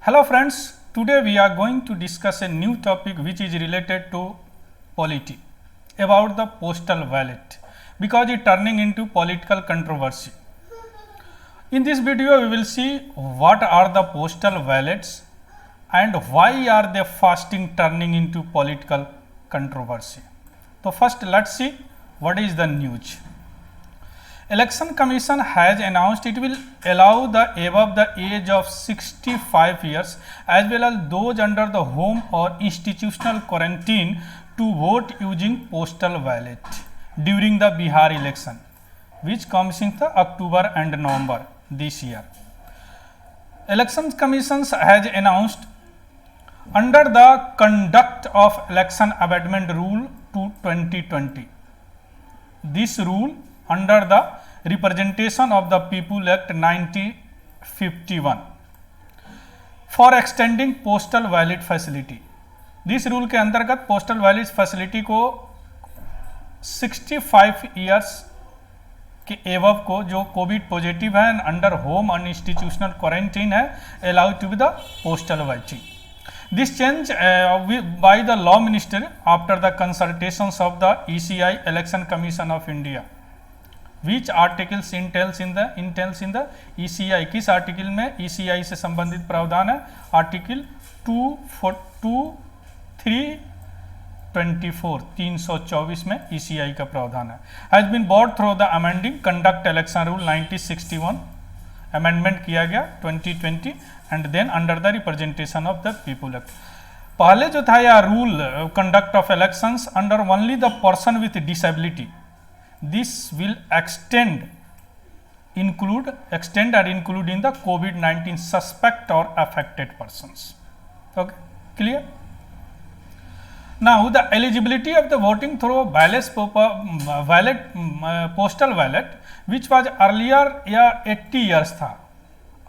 Hello friends, today we are going to discuss a new topic which is related to polity about the postal ballot because it turning into political controversy. In this video we will see what are the postal ballots and why are they fasting turning into political controversy. So first let's see what is the news. Election Commission has announced it will allow the above the age of 65 years as well as those under the home or institutional quarantine to vote using postal ballot during the Bihar election, which comes in the October and November this year. Election Commission has announced under the Conduct of Election Amendment Rule to 2020. This rule under the Representation of the People Act 1951 for extending postal ballot facility. This rule के अंतर्गत postal ballot facility को 65 years के एवब को जो covid positive है under home और institutional quarantine है allow to be the postal balloting. This change by the Law Minister after the consultations of the ECI Election Commission of India. Which articles entails in the ECI? किस article में ECI से संबंधित प्रावधान है? Article 324 में ECI का प्रावधान है. Has been brought through the amending Conduct Election Rule 1961 amendment किया गया 2020 and then under the representation of the people act. पहले जो था यह rule conduct of elections under only the person with disability. This will extend और include in the COVID-19 suspect और affected persons. Okay, clear. Now the eligibility of the voting through postal ballot which was earlier या 80 years था,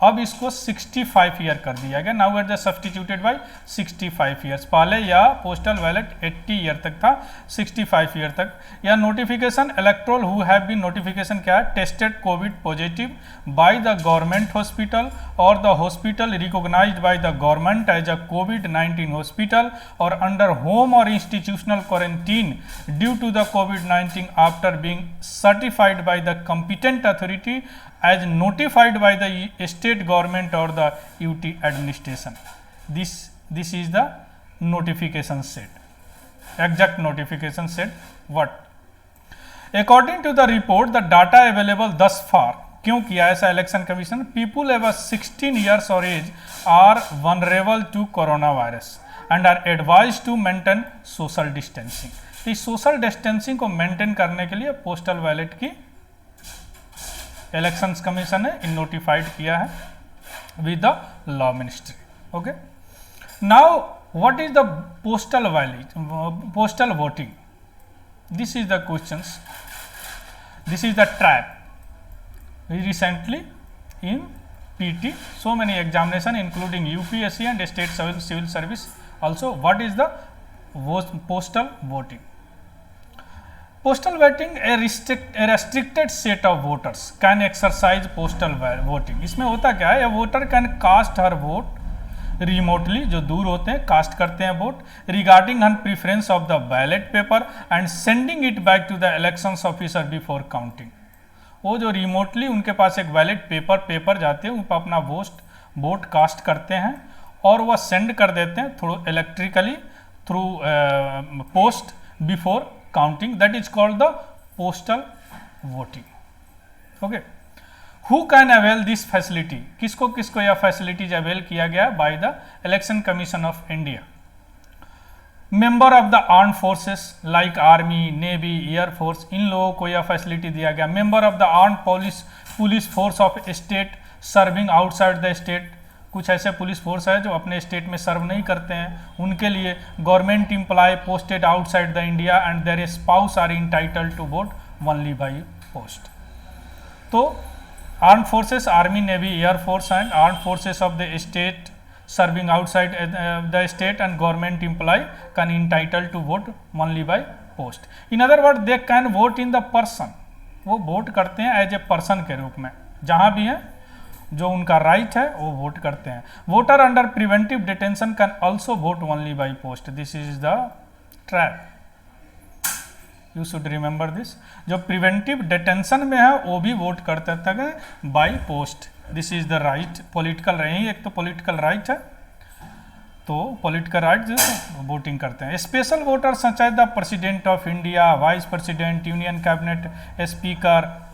अब इसको 65 year कर दिया गया. Now at the substituted by 65 years. पहले यह पोस्टल बैलेट 80 ईयर तक था, 65 ईयर तक. यह notification electoral who have been notification क्या है? Tested COVID positive by the government hospital or the hospital recognised by the government as a COVID-19 hospital or under home और institutional quarantine due to the COVID-19 after being certified by the competent authority as notified by the state government or the UT administration. This is the notification said. Exact notification said what? According to the report, the data available thus far. क्यों किया ऐसा election commission? People above 16 years or age are vulnerable to coronavirus and are advised to maintain social distancing. इस social distancing को maintain करने के लिए postal ballot की elections commission ने नोटिफाइड किया है with the law ministry. Okay, now what is the postal ballot, postal voting? This is the questions, this is the trap. Recently in PT so many examination including UPSC and state civil service also. What is the postal voting? Postal voting a restricted set of voters can exercise postal voting. इसमें होता क्या है? Voter can cast her vote remotely, जो दूर होते हैं cast करते हैं vote, regarding her preference of the ballot paper and sending it back to the elections officer before counting. वो जो रिमोटली उनके पास एक बैलेट पेपर जाते हैं, उन पर अपना वोट कास्ट करते हैं और वह सेंड कर देते हैं through electrically through post before counting. That is called the postal voting. Okay, who can avail this facility? किसको किसको यह फैसिलिटीज अवेल किया गया by the election commission of India? Member of the arm forces like army, navy, air force, इन लोगों को यह facility दिया गया. Member of the arm police force of state serving outside the state. कुछ ऐसे पुलिस फोर्स है जो अपने स्टेट में सर्व नहीं करते हैं, उनके लिए government employ posted outside the India and their spouse are entitled to vote only by post. तो arm forces, army, navy, air force and arm forces of the state serving outside the state and government employee can entitled to vote only by post. In other words, they can vote in the person. वो vote करते हैं as a person के रूप में जहाँ भी हैं जो उनका राइट है वो वोट करते हैं। Voter under preventive detention can also vote only by post, this is the trap, you should remember this. जो प्रिवेंटिव डिटेंशन में है वो भी वोट करते थे by post, this is the right, political रही, एक तो पॉलिटिकल राइट है, तो पॉलिटिकल राइट जो वोटिंग करते हैं। Special voter such as the president of India, vice president, union cabinet, speaker,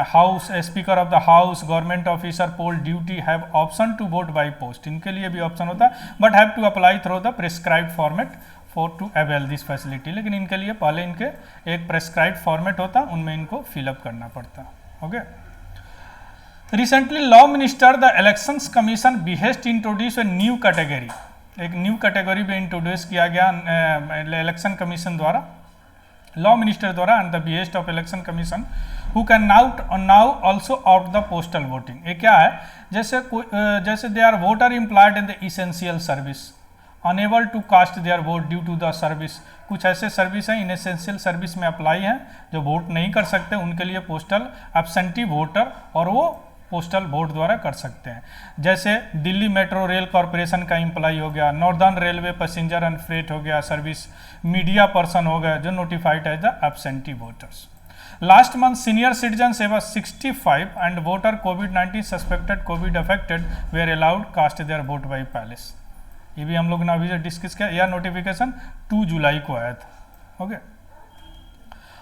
house, speaker of the house, government officer, poll duty have option to vote by post, इनके लिए भी option होता है, but have to apply through the prescribed format for to avail this facility, लेकिन इनके लिए पहले इनके एक प्रिस्क्राइब्ड फॉर्मेट होता है, उनमें इनको फिलअप करना पड़ता है। Okay, recently law minister the elections commission behest introduce a new category, एक न्यू कैटेगरी भी इंट्रोड्यूस किया गया इलेक्शन कमीशन द्वारा, लॉ मिनिस्टर द्वारा, and the behest of election commission who can now also out the postal voting. ये क्या है, जैसे they are voter employed in the essential service, enable to cast their vote due to the service, कुछ ऐसे service हैं in essential service में apply हैं जो वोट नहीं कर सकते, उनके लिए पोस्टल एब्सेंटी वोटर और वो पोस्टल वोट द्वारा कर सकते हैं। जैसे दिल्ली मेट्रो रेल कॉरपोरेशन का एम्प्लॉय हो गया, northern railway passenger and freight हो गया सर्विस, मीडिया पर्सन हो गया जो notified as the absentee voters. Last month senior citizens ever 65 and voter कोविड-19 suspected covid affected were allowed cast their vote by palace, ये भी हम लोग ने अभी डिस्कस किया, यह नोटिफिकेशन 2 जुलाई को आया था। Okay,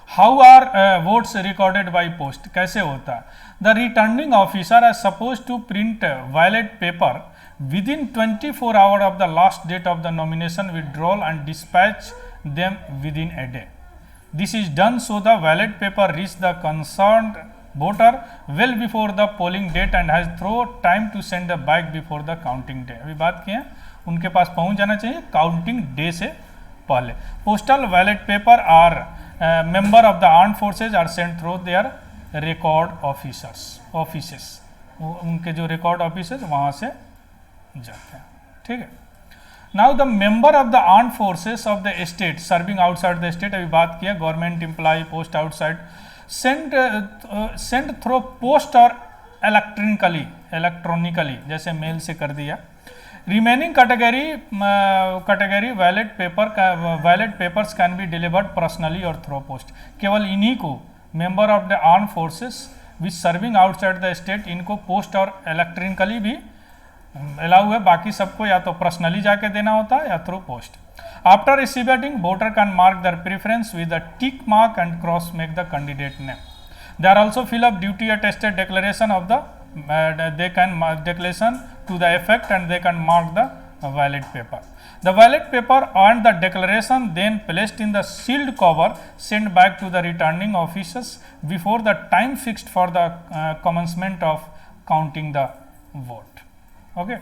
how are votes recorded by post, कैसे होता है, the returning officer are suppose to print ballot paper within 24 hour of the last date of the nomination withdrawal and dispatch them within a day, this is done so the ballot paper reach the concerned voter well before the polling date and has throw time to send the back before the counting day, अभी बात की है उनके पास पहुंच जाना चाहिए counting day से पहले। Postal ballot paper are member of the armed forces are sent through their record offices, उनके जो रिकॉर्ड ऑफिसेज वहाँ से जाते हैं। ठीक है, now the member of the armed forces of the state serving outside the state, अभी बात किया government employ post outside, send through post और इलेक्ट्रॉनिकली जैसे मेल से कर दिया। Remaining category ballot papers can be delivered personally और through post, केवल इन्हीं को member of the armed forces which serving outside the state, इनको पोस्ट और इलेक्ट्रॉनिकली भी अलाउ है, बाकी सबको या तो पर्सनली जाके देना होता है या through post. After receiving voter can mark their preference with the tick mark and cross make the candidate name, they are also fill up duty attested declaration of the they can mark declaration to the effect and they can mark the ballot paper. The ballot paper and the declaration then placed in the sealed cover sent back to the returning officers before the time fixed for the commencement of counting the vote. Okay.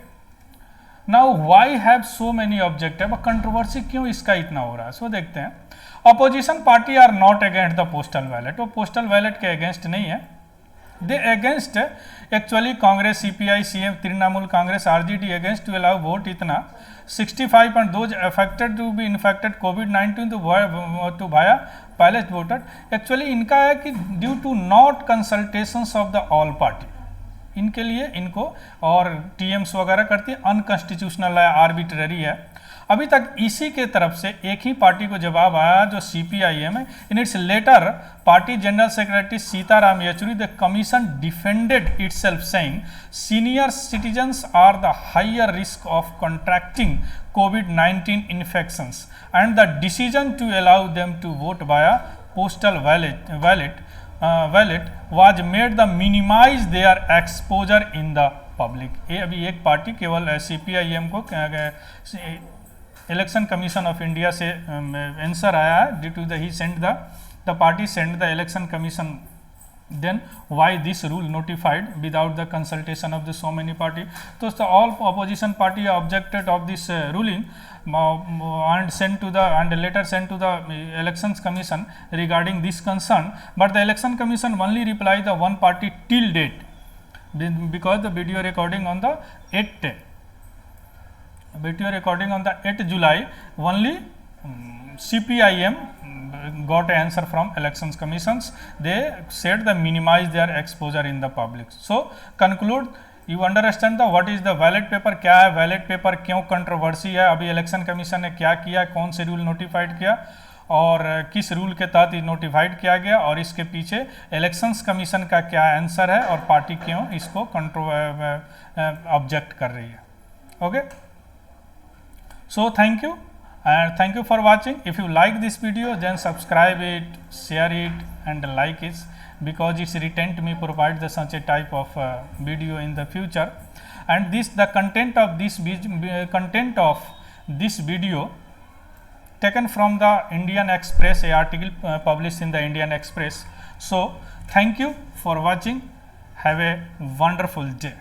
Now why have so many objective? अब controversy क्यों इसका इतना हो रहा है, so देखते हैं। Opposition party are not against the postal ballot, वो पोस्टल बैलेट के अगेंस्ट नहीं है, they against actually Congress, CPI, CM, Trinamool Congress, RJD against to allow vote इतना 65 and those affected to be infected COVID-19 to via ballot voter, actually इनका है कि due to not consultations of the all party, इनके लिए इनको और टीएम्स वगैरह करती है, अनकॉन्स्टिट्यूशनल है, आर्बिट्ररी है। अभी तक इसी के तरफ से एक ही पार्टी को जवाब आया जो सीपीआईएम है। In its letter party general secretary Sitaram Yechury the commission defended itself saying senior citizens are the higher risk of contracting COVID-19 infections and the decision to allow them to vote via postal ballot was made the minimize their exposure in the public। ये अभी एक party केवल CPIM को election commission of India से answer आया है, due to the he send the party send the election commission, then why this rule notified without the consultation of the so many party। तो all opposition party objected of this ruling and sent to the and later sent to the elections commission regarding this concern, but the election commission only replied the one party till date because the video recording on the 8th July only CPIM got an answer from elections commissions, they said they minimize their exposure in the public। So conclude you understand the what is the ballot paper, क्या है ballot paper, क्यों controversy है, अभी election commission ने क्या किया, कौन से रूल नोटिफाइड किया और किस रूल के तहत ये नोटिफाइड किया गया और इसके पीछे इलेक्शंस कमीशन का क्या आंसर है और पार्टी क्यों इसको ऑब्जेक्ट कर रही है. Okay, so thank you and thank you for watching. If you like this video, then subscribe it, share it and like it, because it's written to me provide the such a type of video in the future. And the content of this video taken from the Indian Express, a article published in the Indian Express. So thank you for watching. Have a wonderful day.